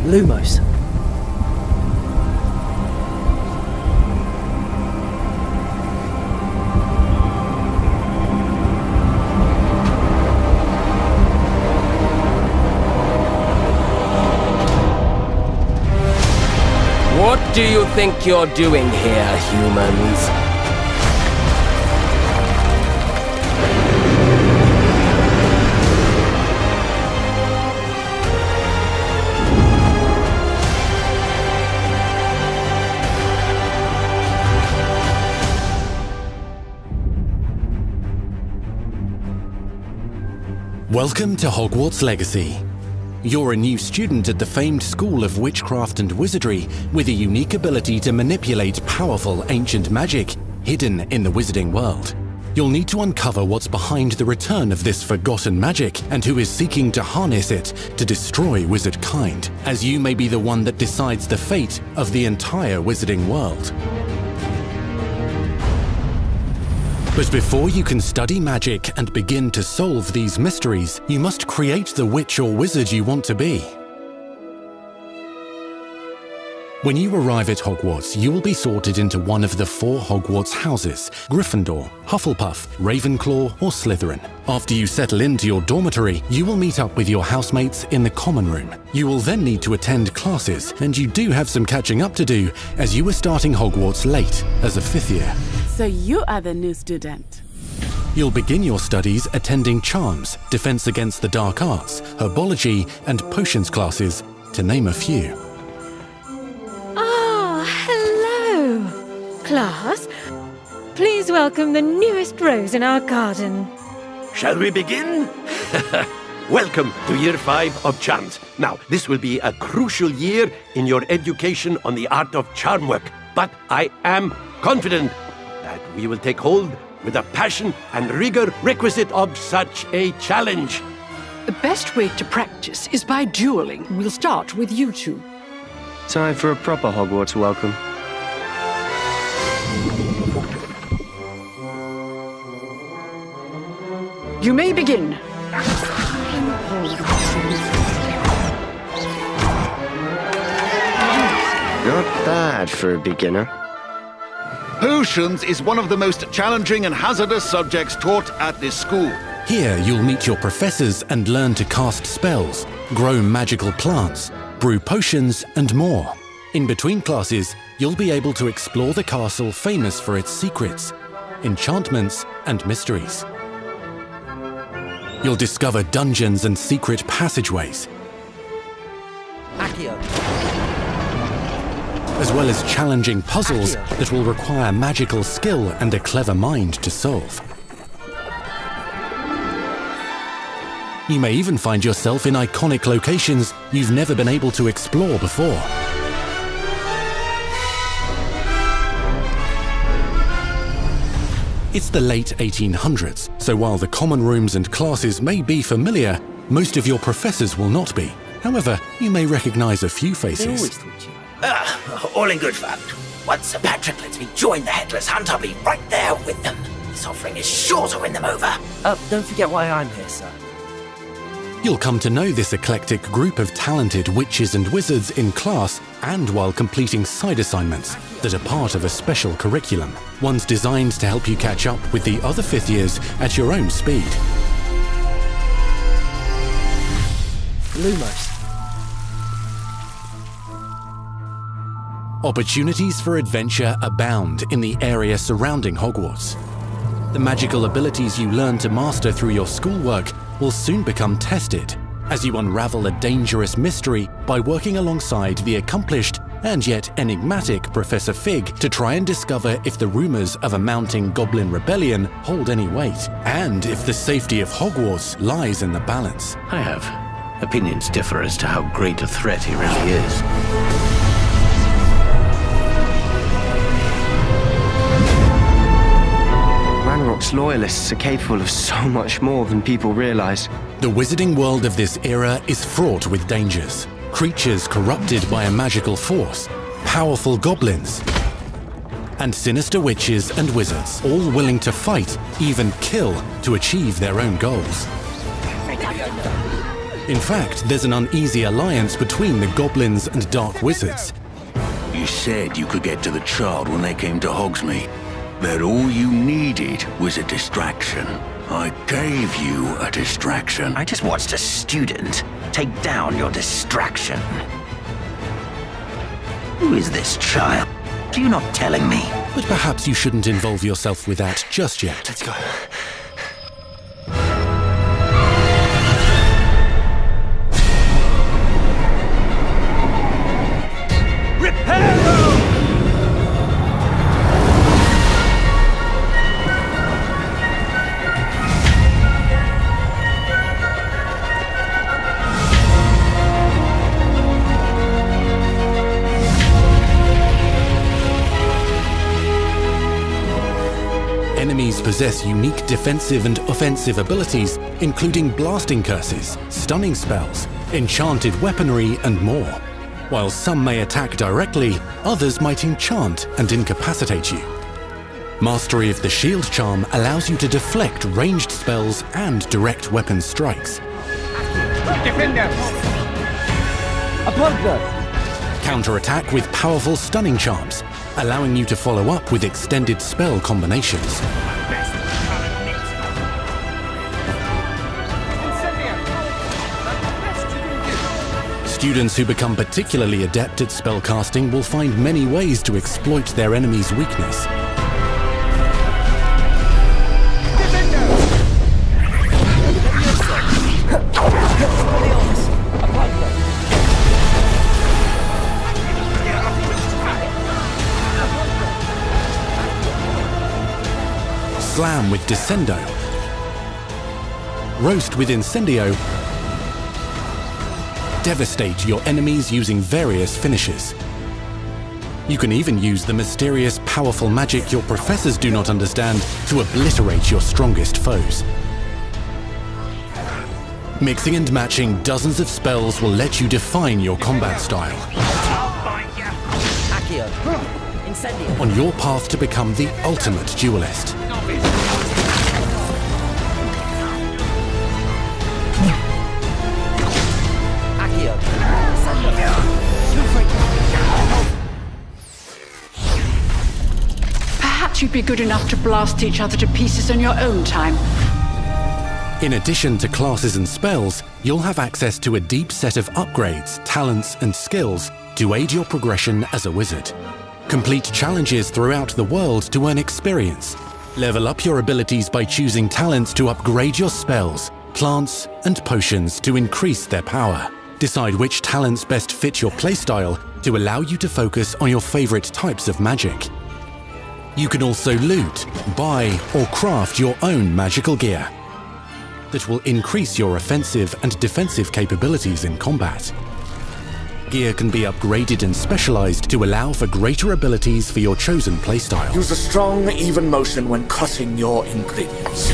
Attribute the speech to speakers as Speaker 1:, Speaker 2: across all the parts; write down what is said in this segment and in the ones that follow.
Speaker 1: Lumos.
Speaker 2: What do you think you're doing here, humans?
Speaker 3: Welcome to Hogwarts Legacy. You're a new student at the famed School of Witchcraft and Wizardry with a unique ability to manipulate powerful ancient magic hidden in the wizarding world. You'll need to uncover what's behind the return of this forgotten magic and who is seeking to harness it to destroy wizard kind, as you may be the one that decides the fate of the entire wizarding world. But before you can study magic and begin to solve these mysteries, you must create the witch or wizard you want to be. When you arrive at Hogwarts, you will be sorted into one of the 4 Hogwarts houses: Gryffindor, Hufflepuff, Ravenclaw, or Slytherin. After you settle into your dormitory, you will meet up with your housemates in the common room. You will then need to attend classes, and you do have some catching up to do, as you are starting Hogwarts late as a 5th year.
Speaker 4: So you are the new student.
Speaker 3: You'll begin your studies attending Charms, Defense Against the Dark Arts, Herbology, and Potions classes, to name a few.
Speaker 5: Hello, class. Please welcome the newest rose in our garden.
Speaker 6: Shall we begin? Welcome to Year 5 of Charms. Now, this will be a crucial year in your education on the art of charm work, but I am confident that we will take hold with the passion and rigor requisite of such a challenge.
Speaker 7: The best way to practice is by dueling. We'll start with you two.
Speaker 8: Time for a proper Hogwarts welcome.
Speaker 7: You may begin.
Speaker 8: Not bad for a beginner.
Speaker 9: Potions is one of the most challenging and hazardous subjects taught at this school.
Speaker 3: Here you'll meet your professors and learn to cast spells, grow magical plants, brew potions, and more. In between classes, you'll be able to explore the castle famous for its secrets, enchantments, and mysteries. You'll discover dungeons and secret passageways, as well as challenging puzzles that will require magical skill and a clever mind to solve. You may even find yourself in iconic locations you've never been able to explore before. It's the late 1800s, so while the common rooms and classes may be familiar, most of your professors will not be. However, you may recognize a few faces.
Speaker 10: All in good fun. Once Sir Patrick lets me join the Headless Hunt, I'll be right there with them. This offering is sure to win them over.
Speaker 1: Don't forget why I'm here, sir.
Speaker 3: You'll come to know this eclectic group of talented witches and wizards in class and while completing side assignments that are part of a special curriculum, ones designed to help you catch up with the other 5th years at your own speed.
Speaker 1: Lumos.
Speaker 3: Opportunities for adventure abound in the area surrounding Hogwarts. The magical abilities you learn to master through your schoolwork will soon become tested as you unravel a dangerous mystery by working alongside the accomplished and yet enigmatic Professor Fig to try and discover if the rumors of a mounting goblin rebellion hold any weight, and if the safety of Hogwarts lies in the balance.
Speaker 11: I have. Opinions differ as to how great a threat he really is.
Speaker 8: Ranrock's loyalists are capable of so much more than people realize.
Speaker 3: The wizarding world of this era is fraught with dangers. Creatures corrupted by a magical force, powerful goblins, and sinister witches and wizards, all willing to fight, even kill, to achieve their own goals. In fact, there's an uneasy alliance between the goblins and dark wizards.
Speaker 11: You said you could get to the child when they came to Hogsmeade. That all you needed was a distraction. I gave you a distraction.
Speaker 10: I just watched a student take down your distraction. Who is this child? Are you not telling me?
Speaker 3: But perhaps you shouldn't involve yourself with that just yet.
Speaker 1: Let's go.
Speaker 3: Enemies possess unique defensive and offensive abilities, including blasting curses, stunning spells, enchanted weaponry, and more. While some may attack directly, others might enchant and incapacitate you. Mastery of the shield charm allows you to deflect ranged spells and direct weapon strikes.
Speaker 1: Defender! Apollo!
Speaker 3: Counterattack with powerful stunning charms, allowing you to follow up with extended spell combinations. Students who become particularly adept at spellcasting will find many ways to exploit their enemy's weakness. Slam with Descendo, Roast with Incendio, devastate your enemies using various finishes. You can even use the mysterious, powerful magic your professors do not understand to obliterate your strongest foes. Mixing and matching dozens of spells will let you define your combat style. On your path to become the ultimate duelist.
Speaker 7: Perhaps you'd be good enough to blast each other to pieces on your own time.
Speaker 3: In addition to classes and spells, you'll have access to a deep set of upgrades, talents, and skills to aid your progression as a wizard. Complete challenges throughout the world to earn experience. Level up your abilities by choosing talents to upgrade your spells, plants, and potions to increase their power. Decide which talents best fit your playstyle to allow you to focus on your favorite types of magic. You can also loot, buy, or craft your own magical gear that will increase your offensive and defensive capabilities in combat. Gear can be upgraded and specialized to allow for greater abilities for your chosen playstyle.
Speaker 12: Use a strong, even motion when cutting your ingredients.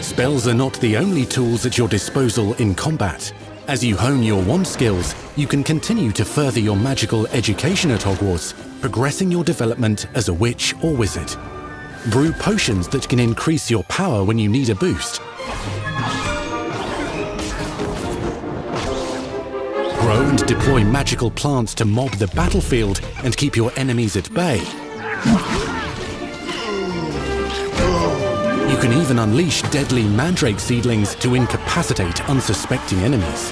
Speaker 3: Spells are not the only tools at your disposal in combat. As you hone your wand skills, you can continue to further your magical education at Hogwarts, progressing your development as a witch or wizard. Brew potions that can increase your power when you need a boost. Grow and deploy magical plants to mob the battlefield and keep your enemies at bay. You can even unleash deadly mandrake seedlings to incapacitate unsuspecting enemies.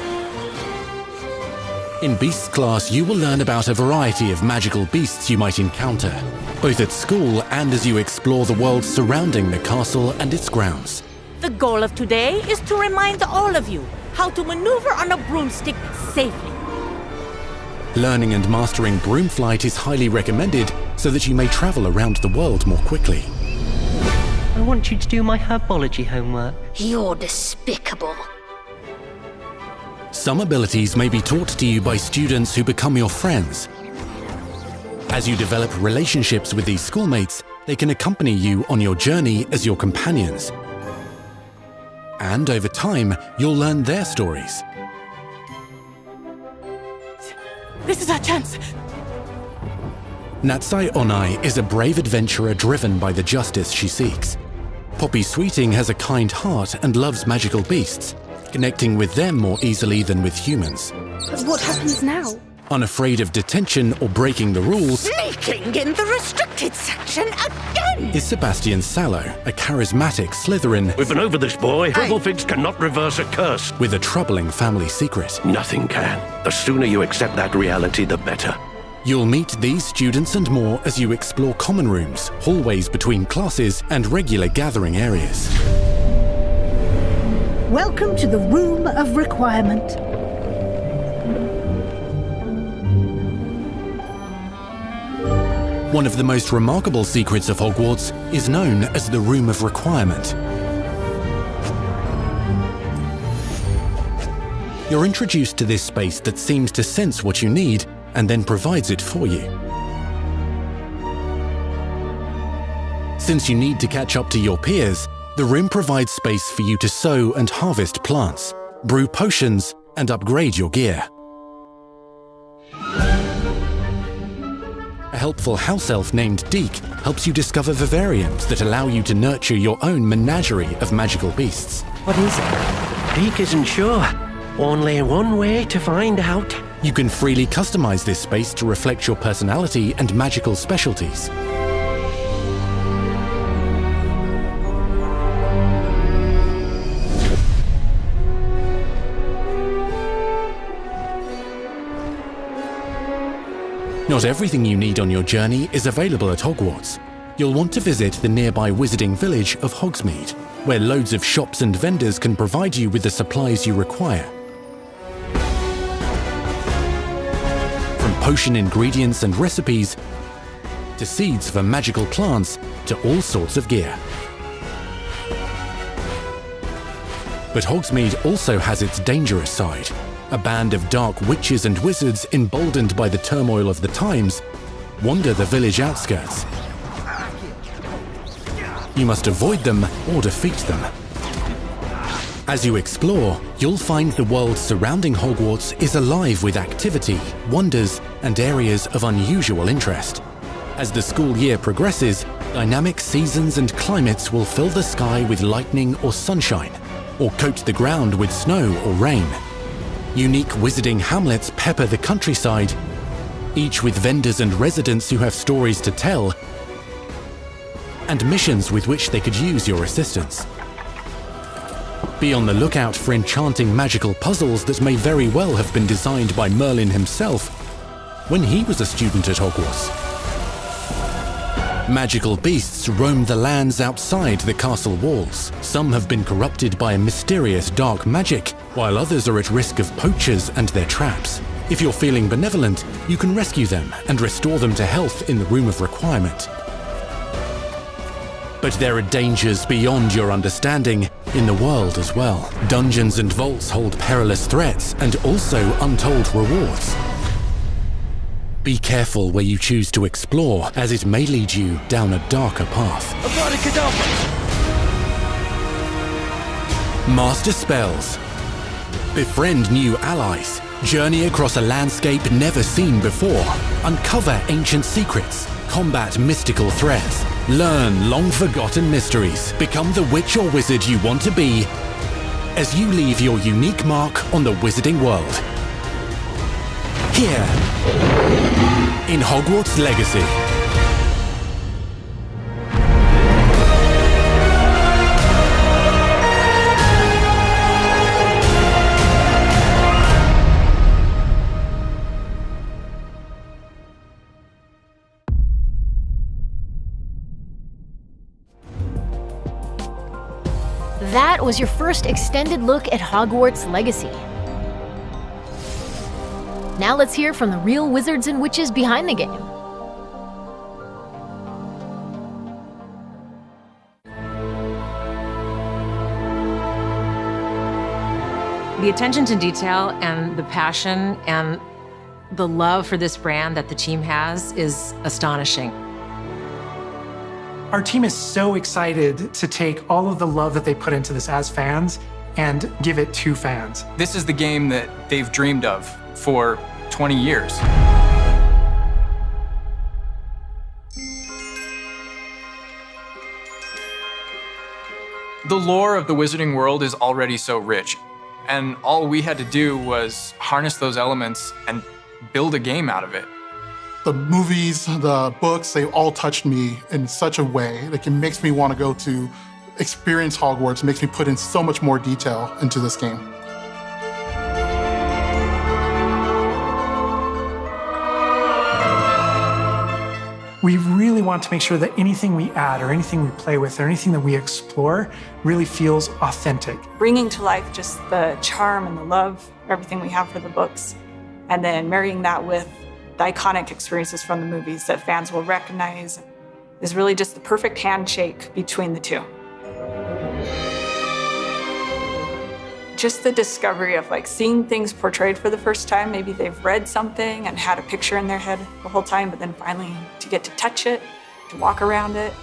Speaker 3: In Beasts class, you will learn about a variety of magical beasts you might encounter, both at school and as you explore the world surrounding the castle and its grounds.
Speaker 13: The goal of today is to remind all of you how to maneuver on a broomstick safely.
Speaker 3: Learning and mastering broom flight is highly recommended so that you may travel around the world more quickly.
Speaker 14: I want you to do my herbology homework.
Speaker 5: You're despicable.
Speaker 3: Some abilities may be taught to you by students who become your friends. As you develop relationships with these schoolmates, they can accompany you on your journey as your companions. And over time, you'll learn their stories.
Speaker 4: This is our chance.
Speaker 3: Natsai Onai is a brave adventurer driven by the justice she seeks. Poppy Sweeting has a kind heart and loves magical beasts, connecting with them more easily than with humans.
Speaker 5: But what happens now?
Speaker 3: Unafraid of detention or breaking the rules,
Speaker 13: Sneaking in the restricted section again!
Speaker 3: is Sebastian Sallow, a charismatic Slytherin
Speaker 6: We've been over this, boy. Figs cannot reverse a curse.
Speaker 3: with a troubling family secret.
Speaker 6: Nothing can. The sooner you accept that reality, the better.
Speaker 3: You'll meet these students and more as you explore common rooms, hallways between classes, and regular gathering areas.
Speaker 15: Welcome to the Room of Requirement.
Speaker 3: One of the most remarkable secrets of Hogwarts is known as the Room of Requirement. You're introduced to this space that seems to sense what you need and then provides it for you. Since you need to catch up to your peers, the room provides space for you to sow and harvest plants, brew potions, and upgrade your gear. A helpful house elf named Deke helps you discover vivariums that allow you to nurture your own menagerie of magical beasts.
Speaker 14: What is it?
Speaker 6: Deke isn't sure. Only one way to find out.
Speaker 3: You can freely customize this space to reflect your personality and magical specialties. Not everything you need on your journey is available at Hogwarts. You'll want to visit the nearby wizarding village of Hogsmeade, where loads of shops and vendors can provide you with the supplies you require. From potion ingredients and recipes, to seeds for magical plants, to all sorts of gear. But Hogsmeade also has its dangerous side. A band of dark witches and wizards, emboldened by the turmoil of the times, wander the village outskirts. You must avoid them or defeat them. As you explore, you'll find the world surrounding Hogwarts is alive with activity, wonders, and areas of unusual interest. As the school year progresses, dynamic seasons and climates will fill the sky with lightning or sunshine, or coat the ground with snow or rain. Unique wizarding hamlets pepper the countryside, each with vendors and residents who have stories to tell, and missions with which they could use your assistance. Be on the lookout for enchanting magical puzzles that may very well have been designed by Merlin himself when he was a student at Hogwarts. Magical beasts roam the lands outside the castle walls. Some have been corrupted by a mysterious dark magic, while others are at risk of poachers and their traps. If you're feeling benevolent, you can rescue them and restore them to health in the Room of Requirement. But there are dangers beyond your understanding in the world as well. Dungeons and vaults hold perilous threats and also untold rewards. Be careful where you choose to explore, as it may lead you down a darker path. Master spells. Befriend new allies. Journey across a landscape never seen before. Uncover ancient secrets. Combat mystical threats. Learn long-forgotten mysteries. Become the witch or wizard you want to be as you leave your unique mark on the wizarding world. Here, in Hogwarts Legacy.
Speaker 16: That was your first extended look at Hogwarts Legacy. Now let's hear from the real wizards and witches behind the game.
Speaker 17: The attention to detail and the passion and the love for this brand that the team has is astonishing.
Speaker 18: Our team is so excited to take all of the love that they put into this as fans and give it to fans.
Speaker 19: This is the game that they've dreamed of for 20 years. The lore of the Wizarding World is already so rich, and all we had to do was harness those elements and build a game out of it.
Speaker 20: The movies, the books, they all touched me in such a way. Like, it makes me want to go to experience Hogwarts. It makes me put in so much more detail into this game.
Speaker 18: We really want to make sure that anything we add or anything we play with or anything that we explore really feels authentic.
Speaker 21: Bringing to life just the charm and the love, everything we have for the books, and then marrying that with the iconic experiences from the movies that fans will recognize is really just the perfect handshake between the two. Just the discovery of like seeing things portrayed for the first time. Maybe they've read something and had a picture in their head the whole time, but then finally to get to touch it, to walk around it.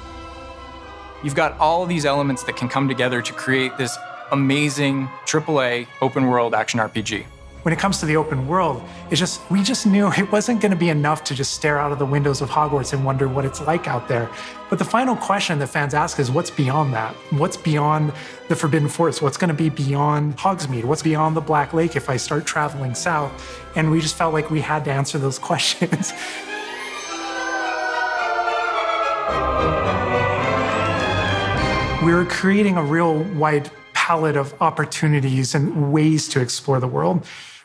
Speaker 19: You've got all these elements that can come together to create this amazing AAA open world action RPG.
Speaker 18: When it comes to the open world, we just knew it wasn't going to be enough to just stare out of the windows of Hogwarts and wonder what it's like out there. But the final question that fans ask is, what's beyond that? What's beyond the Forbidden Forest? What's going to be beyond Hogsmeade? What's beyond the Black Lake if I start traveling south? And we just felt like we had to answer those questions. We were creating a real wide palette of opportunities and ways to explore the world.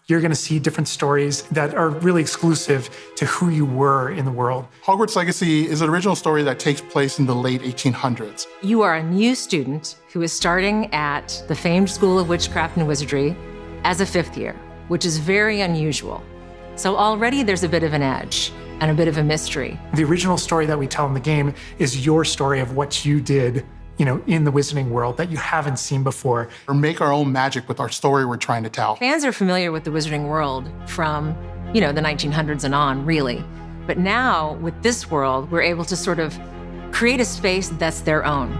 Speaker 18: You're going to see different stories that are really exclusive to who you were in the world.
Speaker 20: Hogwarts Legacy is an original story that takes place in the late 1800s.
Speaker 17: You are a new student who is starting at the famed School of Witchcraft and Wizardry as a 5th year, which is very unusual. So already there's a bit of an edge and a bit of a mystery.
Speaker 18: The original story that we tell in the game is your story of what you did, in the Wizarding World that you haven't seen before.
Speaker 20: Or make our own magic with our story we're trying to tell.
Speaker 17: Fans are familiar with the Wizarding World from, the 1900s and on, really. But now, with this world, we're able to sort of create a space that's their own.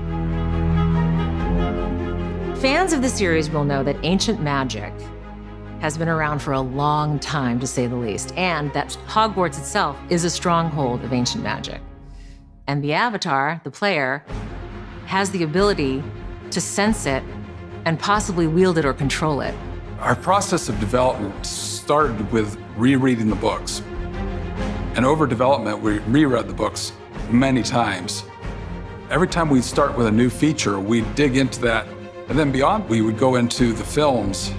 Speaker 17: Fans of the series will know that ancient magic has been around for a long time, to say the least, and that Hogwarts itself is a stronghold of ancient magic. And the Avatar, the player, has the ability to sense it and possibly wield it or control it.
Speaker 22: Our process of development started with rereading the books. And over development, we reread the books many times. Every time we'd start with a new feature, we'd dig into that. And then beyond, we would go into the films.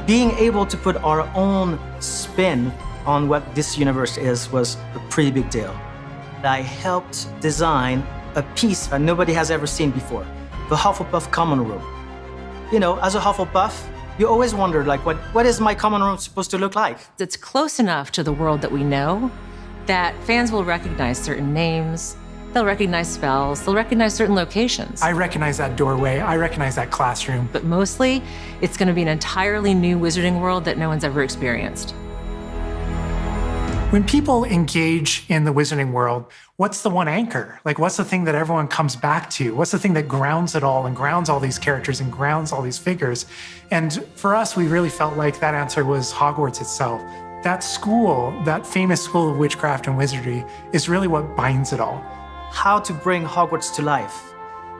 Speaker 23: Being able to put our own spin on what this universe is was a pretty big deal. I helped design a piece that nobody has ever seen before, the Hufflepuff common room. As a Hufflepuff, you always wondered, what is my common room supposed to look like?
Speaker 17: It's close enough to the world that we know that fans will recognize certain names, they'll recognize spells, they'll recognize certain locations.
Speaker 18: I recognize that doorway, I recognize that classroom.
Speaker 17: But mostly, it's going to be an entirely new Wizarding World that no one's ever experienced.
Speaker 18: When people engage in the Wizarding World, what's the one anchor? What's the thing that everyone comes back to? What's the thing that grounds it all and grounds all these characters and grounds all these figures? And for us, we really felt like that answer was Hogwarts itself. That school, that famous School of Witchcraft and Wizardry, is really what binds it all.
Speaker 23: How to bring Hogwarts to life.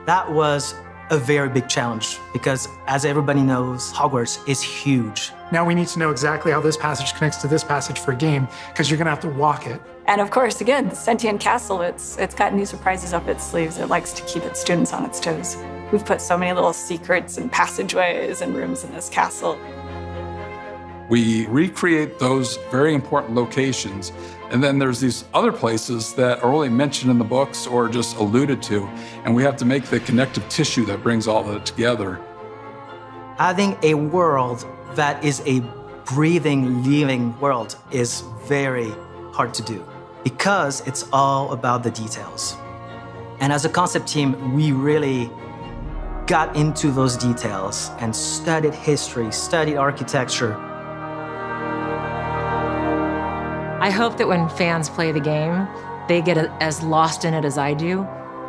Speaker 23: That was a very big challenge because, as everybody knows, Hogwarts is huge.
Speaker 18: Now we need to know exactly how this passage connects to this passage for a game, because you're going to have to walk it.
Speaker 21: And of course, again, the Sentient Castle, it's got new surprises up its sleeves. It likes to keep its students on its toes. We've put so many little secrets and passageways and rooms in this castle.
Speaker 22: We recreate those very important locations, and then there's these other places that are only mentioned in the books or just alluded to, and we have to make the connective tissue that brings all of it together.
Speaker 23: Having a world that is a breathing, living world is very hard to do because it's all about the details. And as a concept team, we really got into those details and studied history, studied architecture.
Speaker 17: I hope that when fans play the game, they get as lost in it as I do.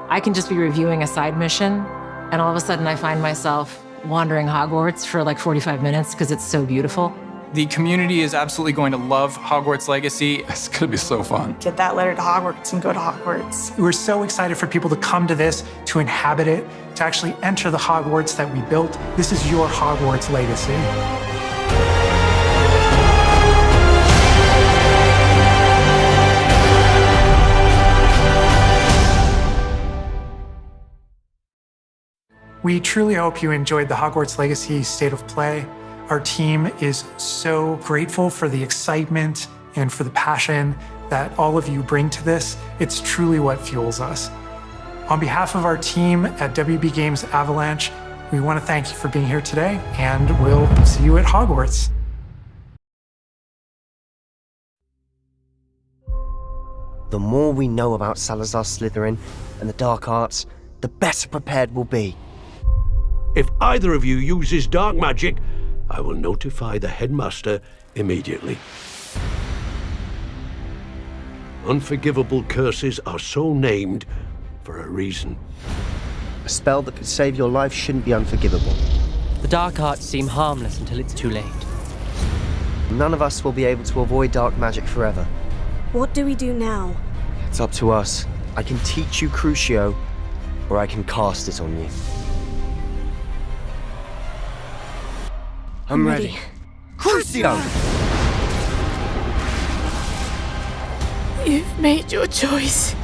Speaker 17: I can just be reviewing a side mission, and all of a sudden I find myself wandering Hogwarts for like 45 minutes because it's so beautiful.
Speaker 19: The community is absolutely going to love Hogwarts Legacy.
Speaker 22: It's going to be so fun.
Speaker 21: Get that letter to Hogwarts and go to Hogwarts.
Speaker 18: We're so excited for people to come to this, to inhabit it, to actually enter the Hogwarts that we built. This is your Hogwarts Legacy. We truly hope you enjoyed the Hogwarts Legacy State of Play. Our team is so grateful for the excitement and for the passion that all of you bring to this. It's truly what fuels us. On behalf of our team at WB Games Avalanche, we want to thank you for being here today, and we'll see you at Hogwarts.
Speaker 2: The more we know about Salazar Slytherin and the dark arts, the better prepared we'll be.
Speaker 6: If either of you uses dark magic, I will notify the headmaster immediately. Unforgivable curses are so named for a reason.
Speaker 2: A spell that could save your life shouldn't be unforgivable.
Speaker 14: The dark arts seem harmless until it's too late.
Speaker 2: None of us will be able to avoid dark magic forever.
Speaker 8: What do we do now?
Speaker 2: It's up to us. I can teach you Crucio, or I can cast it on you. I'm ready. Crucio!
Speaker 8: You've made your choice.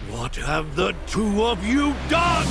Speaker 6: What have the two of you done?